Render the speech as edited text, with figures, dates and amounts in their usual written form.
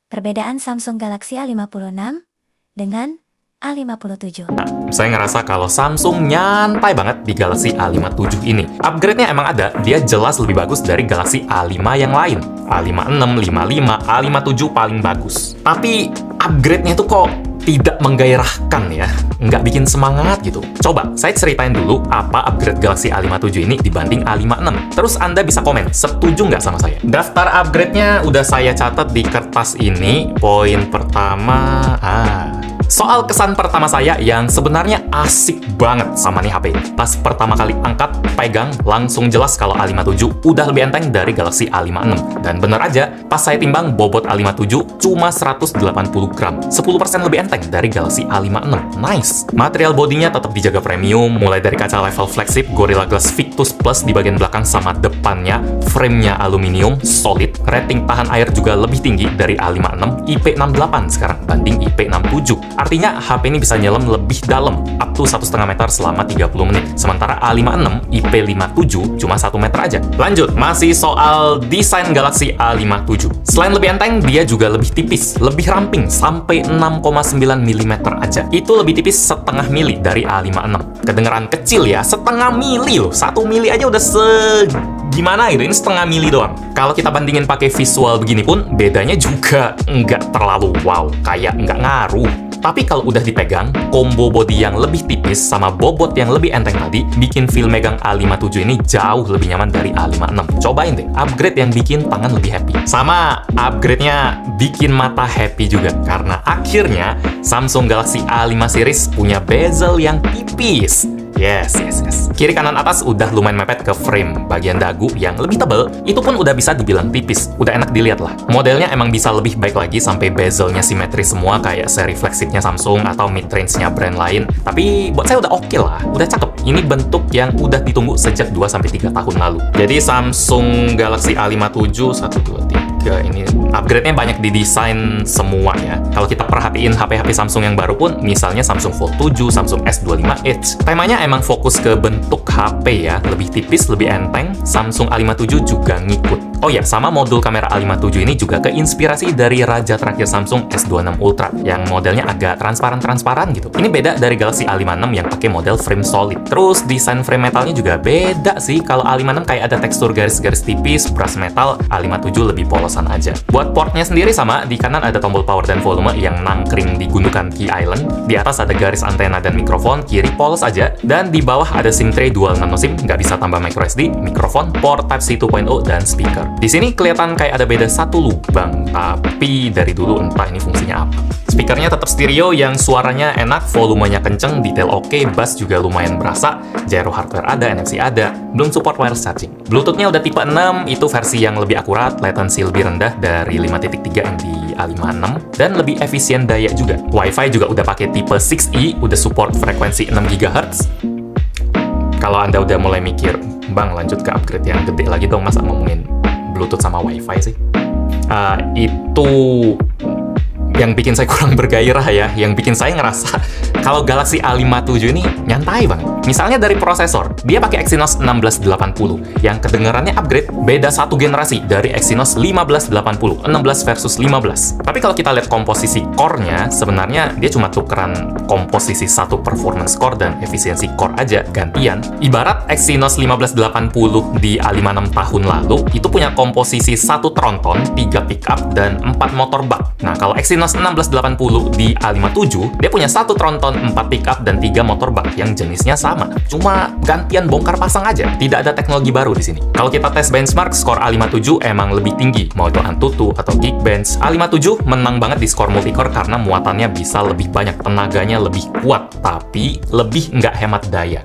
Perbedaan Samsung Galaxy A56 dengan A57. Saya ngerasa kalau Samsung nyantai banget di Galaxy A57 ini. Upgrade-nya emang ada, dia jelas lebih bagus dari Galaxy A5 yang lain. A56, 55, A57 paling bagus. Tapi upgrade-nya tuh kok tidak menggairahkan ya, nggak bikin semangat gitu. Coba, saya ceritain dulu apa upgrade Galaxy A57 ini dibanding A56. Terus Anda bisa komen, setuju nggak sama saya? Daftar upgrade-nya udah saya catat di kertas ini. Poin pertama, soal kesan pertama saya yang sebenarnya asik banget sama nih HP. Pas pertama kali angkat, pegang, langsung jelas kalau A57 udah lebih enteng dari Galaxy A56. Dan bener aja, pas saya timbang bobot A57 cuma 180 gram. 10% lebih enteng dari Galaxy A56. Nice! Material bodinya tetap dijaga premium, mulai dari kaca level flagship Gorilla Glass Victus Plus di bagian belakang sama depannya, frame-nya aluminium, solid, rating tahan air juga lebih tinggi dari A56, IP68 sekarang banding IP67. Artinya HP ini bisa nyelam lebih dalam, up to 1,5 meter selama 30 menit. Sementara A56 IP57 cuma 1 meter aja. Lanjut, masih soal desain Galaxy A57. Selain lebih enteng, dia juga lebih tipis, lebih ramping, sampai 6,9 mm aja. Itu lebih tipis setengah mili dari A56. Kedengeran kecil ya, setengah mili loh. 1 mili aja udah gimana gitu, ini setengah mili doang. Kalau kita bandingin pakai visual begini pun, bedanya juga nggak terlalu wow, kayak nggak ngaruh. Tapi kalau udah dipegang, combo body yang lebih tipis sama bobot yang lebih enteng tadi bikin feel megang A57 ini jauh lebih nyaman dari A56. Cobain deh, upgrade yang bikin tangan lebih happy. Sama upgrade-nya bikin mata happy juga, karena akhirnya Samsung Galaxy A5 series punya bezel yang tipis. Yes. Kiri kanan atas udah lumayan mepet ke frame. Bagian dagu yang lebih tebal, itu pun udah bisa dibilang tipis. Udah enak dilihat lah. Modelnya emang bisa lebih baik lagi sampai bezelnya simetris semua kayak seri flagshipnya Samsung atau mid-range-nya brand lain. Tapi buat saya udah oke lah. Udah cakep. Ini bentuk yang udah ditunggu sejak 2-3 tahun lalu. Jadi Samsung Galaxy A57, 1, 2, 3, ini upgrade-nya banyak didesain semua ya. Kalau kita perhatiin HP-HP Samsung yang baru pun, misalnya Samsung Fold 7, Samsung S25 Edge, temanya emang fokus ke bentuk HP ya, lebih tipis, lebih enteng. Samsung A57 juga ngikut. Oh ya, sama modul kamera A57 ini juga keinspirasi dari raja terakhir Samsung S26 Ultra, yang modelnya agak transparan-transparan gitu. Ini beda dari Galaxy A56 yang pakai model frame solid. Terus desain frame metalnya juga beda sih. Kalau A56 kayak ada tekstur garis-garis tipis, brush metal, A57 lebih polosan aja. Buat portnya sendiri sama, di kanan ada tombol power dan volume yang nangkring di gundukan key island. Di atas ada garis antena dan mikrofon, kiri polos aja. Dan di bawah ada SIM tray dual nano SIM, nggak bisa tambah microSD, mikrofon, port Type-C 2.0, dan speaker. Di sini kelihatan kayak ada beda satu lubang, tapi dari dulu entah ini fungsinya apa. Speakernya tetap stereo yang suaranya enak, volumenya kenceng, detail oke, bass juga lumayan berasa, gyro hardware ada, NFC ada, belum support wireless charging. Bluetooth-nya udah tipe 6, itu versi yang lebih akurat, latency lebih rendah dari 5.3 yang di A56, dan lebih efisien daya juga. Wi-Fi juga udah pakai tipe 6E, udah support frekuensi 6 GHz. Kalau Anda udah mulai mikir, Bang, lanjut ke upgrade yang gede lagi dong, masa ngomongin Bluetooth sama Wi-Fi sih? Itu yang bikin saya kurang bergairah ya, yang bikin saya ngerasa kalau Galaxy A57 ini nyantai banget. Misalnya dari prosesor, dia pakai Exynos 1680 yang kedengarannya upgrade, beda satu generasi dari Exynos 1580, 16 versus 15. Tapi kalau kita lihat komposisi core-nya, sebenarnya dia cuma tukeran komposisi satu performance core dan efisiensi core aja gantian. Ibarat Exynos 1580 di A56 tahun lalu, itu punya komposisi satu tronton, 3 pickup, dan 4 motor bak. Nah, kalau Exynos 1680 di A57, dia punya satu tronton, 4 pickup, dan 3 motor bak yang jenisnya sama. Cuma gantian bongkar pasang aja, tidak ada teknologi baru di sini. Kalau kita tes benchmark, skor A57 emang lebih tinggi, mau itu Antutu atau Geekbench. A57 menang banget di skor multicore karena muatannya bisa lebih banyak, tenaganya lebih kuat, tapi lebih nggak hemat daya.